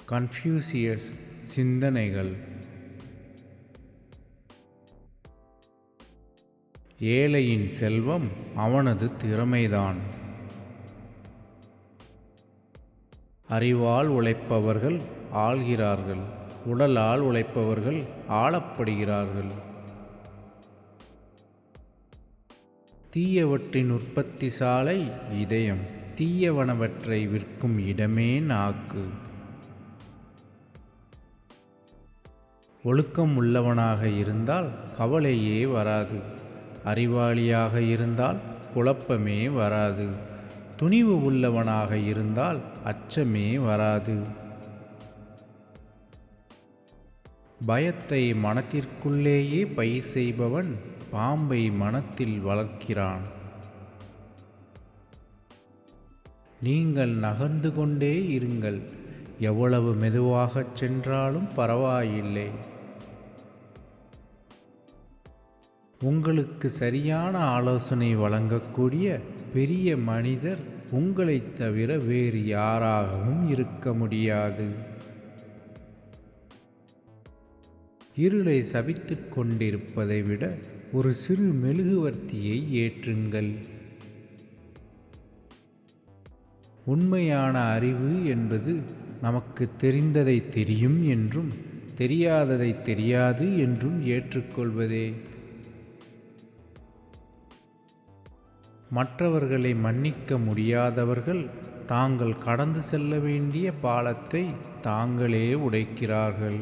Confucius சிந்தனைகள். ஏழையின் செல்வம் அவனது திறமைதான். அறிவால் உழைப்பவர்கள் ஆள்கிறார்கள், உடலால் உழைப்பவர்கள் ஆளப்படுகிறார்கள். தீயவற்றின் உற்பத்தி சாலை இதயம், தீயவனவற்றை விற்கும் இடமே நாக்கு. ஒழுக்கம் உள்ளவனாக இருந்தால் கவலையே வராது, அறிவாளியாக இருந்தால் குழப்பமே வராது, துணிவு உள்ளவனாக இருந்தால் அச்சமே வராது. பயத்தை மனத்திற்குள்ளேயே பயிர் செய்பவன் பாம்பை மனத்தில் வளர்க்கிறான். நீங்கள் நகர்ந்து கொண்டே இருங்கள், எவ்வளவு மெதுவாகச் சென்றாலும் பரவாயில்லை. உங்களுக்கு சரியான ஆலோசனை வழங்கக்கூடிய பெரிய மனிதர் உங்களைத் தவிர வேறு யாராகவும் இருக்க முடியாது. இருளை சபித்துக் கொண்டிருப்பதை விட ஒரு சிறு மெழுகுவர்த்தியை ஏற்றுங்கள். உண்மையான அறிவு என்பது நமக்கு தெரிந்ததை தெரியும் என்றும் தெரியாததை தெரியாது என்றும் ஏற்றுக்கொள்வதே. மற்றவர்களை மன்னிக்க முடியாதவர்கள் தாங்கள் கடந்து செல்ல வேண்டிய பாலத்தை தாங்களே உடைக்கிறார்கள்.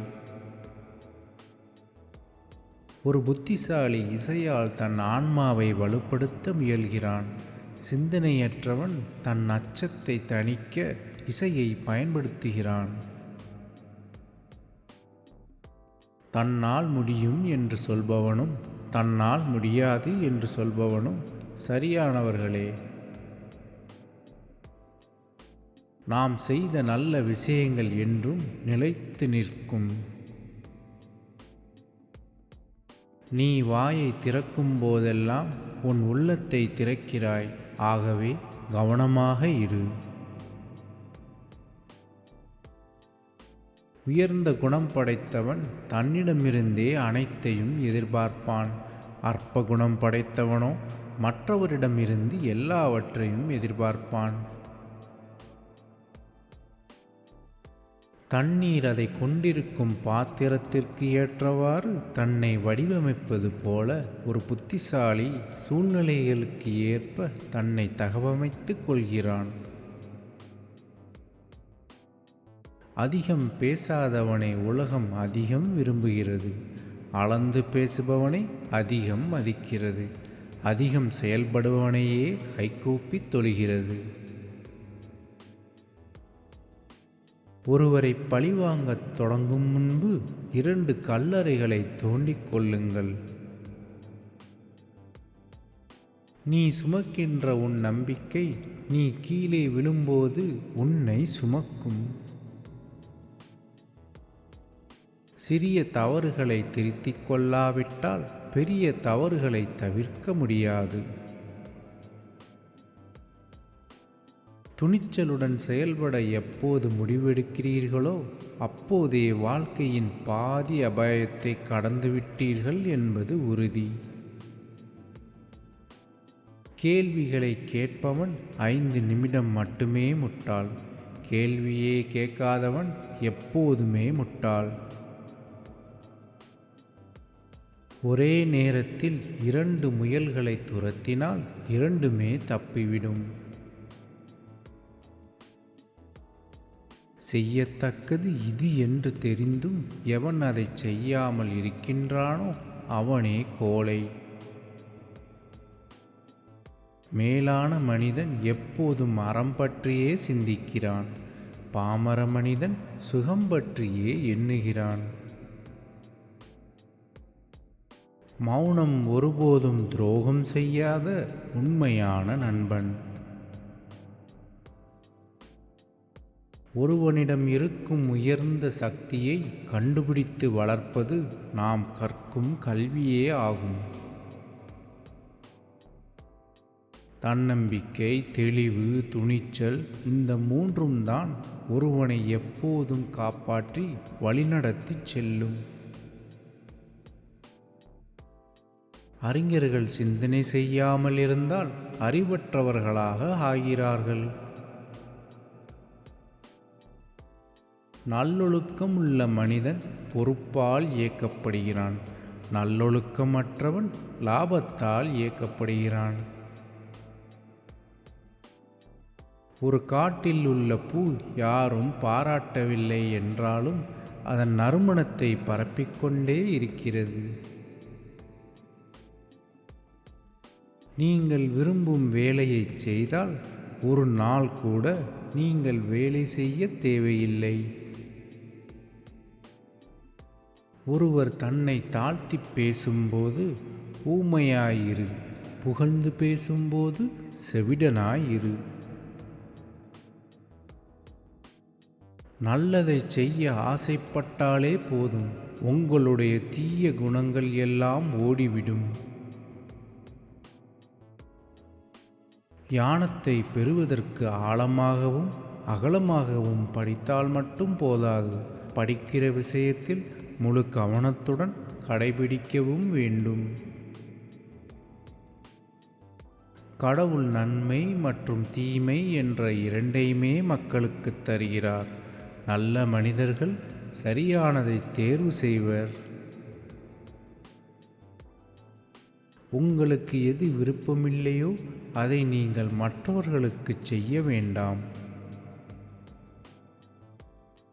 ஒரு புத்திசாலி இசையால் தன் ஆன்மாவை வலுப்படுத்த முயல்கிறான். சிந்தனையற்றவன் தன் அச்சத்தை தணிக்க இசையை பயன்படுத்துகிறான். தன்னால் முடியும் என்று சொல்பவனும் தன்னால் முடியாது என்று சொல்பவனும் சரியானவர்களே. நாம் செய்த நல்ல விஷயங்கள் என்றும் நிலைத்து நிற்கும். நீ வாயை திறக்கும் போதெல்லாம் உன் உள்ளத்தை திறக்கிறாய். ஆகவே கவனமாக இரு. உயர்ந்த குணம் படைத்தவன் தன்னிடமிருந்தே அனைத்தையும் எதிர்பார்ப்பான். அற்ப குணம் படைத்தவனோ மற்றவரிடமிருந்து எல்லாவற்றையும் எதிர்பார்ப்பான். தண்ணீர் அதை கொண்டிருக்கும் பாத்திரத்திற்கு ஏற்றவாறு தன்னை வடிவமைப்பது போல ஒரு புத்திசாலி சூழ்நிலைகளுக்கு ஏற்ப தன்னை தகவமைத்துக் கொள்கிறான். அதிகம் பேசாதவனை உலகம் அதிகம் விரும்புகிறது. அளந்து பேசுபவனை அதிகம் மதிக்கிறது. அதிகம் செயல்படுபவனையே கைகூப்பி தொழுகிறது. ஒருவரை பழிவாங்கத் தொடங்கும் முன்பு 2 கல்லறைகளை தோண்டிக் கொள்ளுங்கள். நீ சுமக்கின்ற உன் நம்பிக்கை நீ கீழே விழும்போது உன்னை சுமக்கும். சிறிய தவறுகளை திருத்திக் கொள்ளாவிட்டால் பெரிய தவறுகளை தவிர்க்க முடியாது. துணிச்சலுடன் செயல்பட எப்போது முடிவெடுக்கிறீர்களோ அப்போதே வாழ்க்கையின் பாதி அபாயத்தை கடந்துவிட்டீர்கள் என்பது உறுதி. கேள்விகளை கேட்பவன் 5 நிமிடம் மட்டுமே முட்டாள். கேள்வியே கேட்காதவன் எப்போதுமே முட்டாள். ஒரே நேரத்தில் 2 முயல்களை துரத்தினால் 2மே தப்பிவிடும். செய்யத்தக்கது இது என்று தெரிந்தும் எவன் அதை செய்யாமல் இருக்கின்றானோ அவனே கோழை. மேலான மனிதன் எப்போதும் அறம் பற்றியே சிந்திக்கிறான். பாமர மனிதன் சுகம் பற்றியே எண்ணுகிறான். மௌனம் ஒருபோதும் துரோகம் செய்யாத உண்மையான நண்பன். ஒருவனிடம் இருக்கும் உயர்ந்த சக்தியை கண்டுபிடித்து வளர்ப்பது நாம் கற்கும் கல்வியே ஆகும். தன்னம்பிக்கை, தெளிவு, துணிச்சல், இந்த மூன்றும் தான் ஒருவனை எப்போதும் காப்பாற்றி வழிநடத்திச் செல்லும். அறிஞர்கள் சிந்தனை செய்யாமல் இருந்தால் அறிவற்றவர்களாக ஆகிறார்கள். நல்லொழுக்கம் உள்ள மனிதன் பொறுப்பால் இயக்கப்படுகிறான். நல்லொழுக்கமற்றவன் லாபத்தால் இயக்கப்படுகிறான். ஒரு காட்டில் உள்ள பூ யாரும் பாராட்டவில்லை என்றாலும் அதன் நறுமணத்தை பரப்பிக்கொண்டே இருக்கிறது. நீங்கள் விரும்பும் வேலையை செய்தால் ஒரு நாள் கூட நீங்கள் வேலை செய்ய தேவையில்லை. ஒருவர் தன்னை தாழ்த்தி பேசும்போது ஊமையாயிரு, புகழ்ந்து பேசும்போது செவிடனாயிரு. நல்லதை செய்ய ஆசைப்பட்டாலே போதும், உங்களுடைய தீய குணங்கள் எல்லாம் ஓடிவிடும். ஞானத்தை பெறுவதற்கு ஆழமாகவும் அகலமாகவும் படித்தால் மட்டும் போதாது, படிக்கிற விஷயத்தில் முழு கவனத்துடன் கடைபிடிக்கவும் வேண்டும். கடவுள் நன்மை மற்றும் தீமை என்ற இரண்டையுமே மக்களுக்கு தருகிறார். நல்ல மனிதர்கள் சரியானதை தேர்வு செய்வர். உங்களுக்கு எது விருப்பமில்லையோ அதை நீங்கள் மற்றவர்களுக்கு செய்ய வேண்டாம்.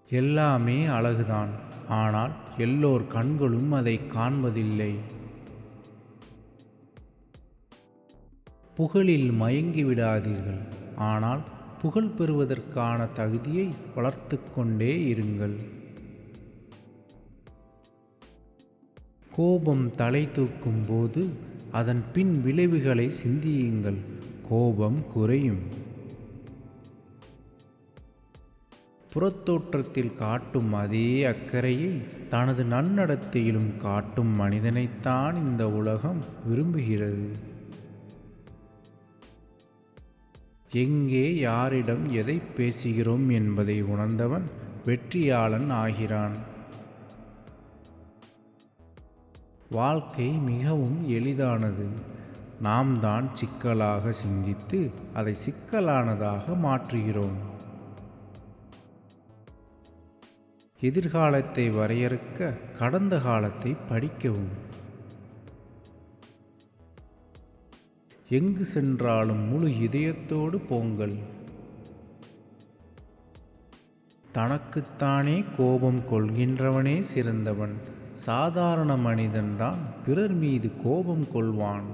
எல்லாமே அழகுதான், ஆனால் எல்லோர் கண்களும் அதை காண்பதில்லை. புகழில் மயங்கி விடாதீர்கள், ஆனால் புகழ் பெறுவதற்கான தகுதியை வளர்த்து கொண்டே இருங்கள். கோபம் தலை தூக்கும் போது அதன் பின் விளைவுகளை சிந்தியுங்கள். கோபம் குறையும். புறத்தோற்றத்தில் காட்டும் அதே அக்கறையை தனது நன்னடத்தையிலும் காட்டும் மனிதனைத்தான் இந்த உலகம் விரும்புகிறது. எங்கே யாரிடம் எதை பேசுகிறோம் என்பதை உணர்ந்தவன் வெற்றியாளன் ஆகிறான். வாழ்க்கை மிகவும் எளிதானது. நாம் தான் சிக்கலாக சிந்தித்து அதை சிக்கலானதாக மாற்றுகிறோம். எதிர்காலத்தை வரையறுக்க கடந்த காலத்தை படிக்கவும். எங்கு சென்றாலும் முழு இதயத்தோடு போங்கள். தனக்குத்தானே கோபம் கொள்கின்றவனே சிறந்தவன். சாதாரண மனிதன்தான் பிறர் மீது கோபம் கொள்வான்.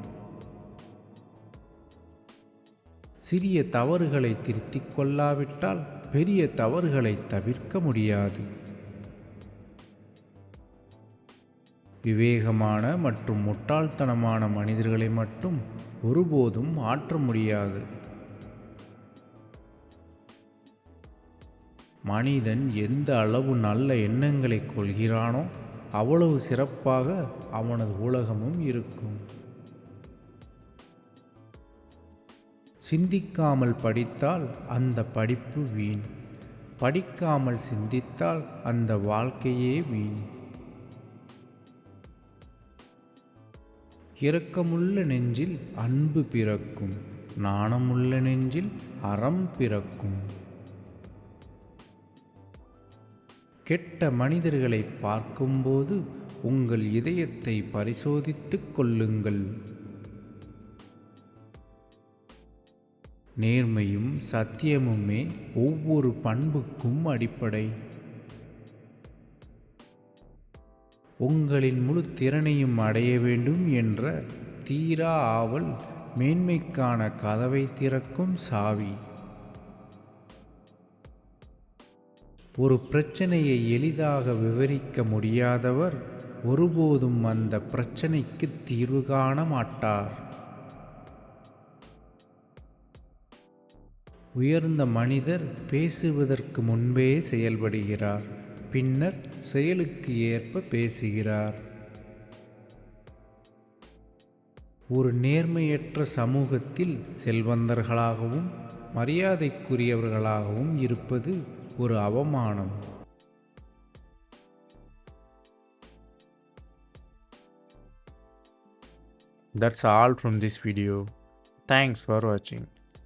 சிறிய தவறுகளை திருத்திக் கொள்ளாவிட்டால் பெரிய தவறுகளை தவிர்க்க முடியாது. விவேகமான மற்றும் முட்டாள்தனமான மனிதர்களை மட்டும் ஒருபோதும் மாற்ற முடியாது. மனிதன் எந்த அளவு நல்ல எண்ணங்களை கொள்கிறானோ அவ்வளவு சிறப்பாக அவனது உலகமும் இருக்கும். சிந்திக்காமல் படித்தால் அந்த படிப்பு வீண். படிக்காமல் சிந்தித்தால் அந்த வாழ்க்கையே வீண். இரக்கமுள்ள நெஞ்சில் அன்பு பிறக்கும். நாணமுள்ள நெஞ்சில் அறம் பிறக்கும். கெட்ட மனிதர்களை பார்க்கும்போது உங்கள் இதயத்தை பரிசோதித்துக் கொள்ளுங்கள். நேர்மையும் சத்தியமுமே ஒவ்வொரு பண்புக்கும் அடிப்படை. உங்களின் முழு திறனையும் அடைய வேண்டும் என்ற தீரா ஆவல் மேன்மைக்கான கதவை திறக்கும் சாவி. ஒரு பிரச்சனையை எளிதாக விவரிக்க முடியாதவர் ஒருபோதும் அந்த பிரச்சனைக்கு தீர்வு காண மாட்டார். உயர்ந்த மனிதர் பேசுவதற்கு முன்பே செயல்படுகிறார், பின்னர் செயலுக்கு ஏற்ப பேசுகிறார். ஒரு நேர்மையற்ற சமூகத்தில் செல்வந்தர்களாகவும் மரியாதைக்குரியவர்களாகவும் இருப்பது ஒரு அவமானம். That's all from this video. Thanks for watching.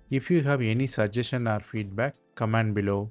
If you have any suggestion or feedback, comment below.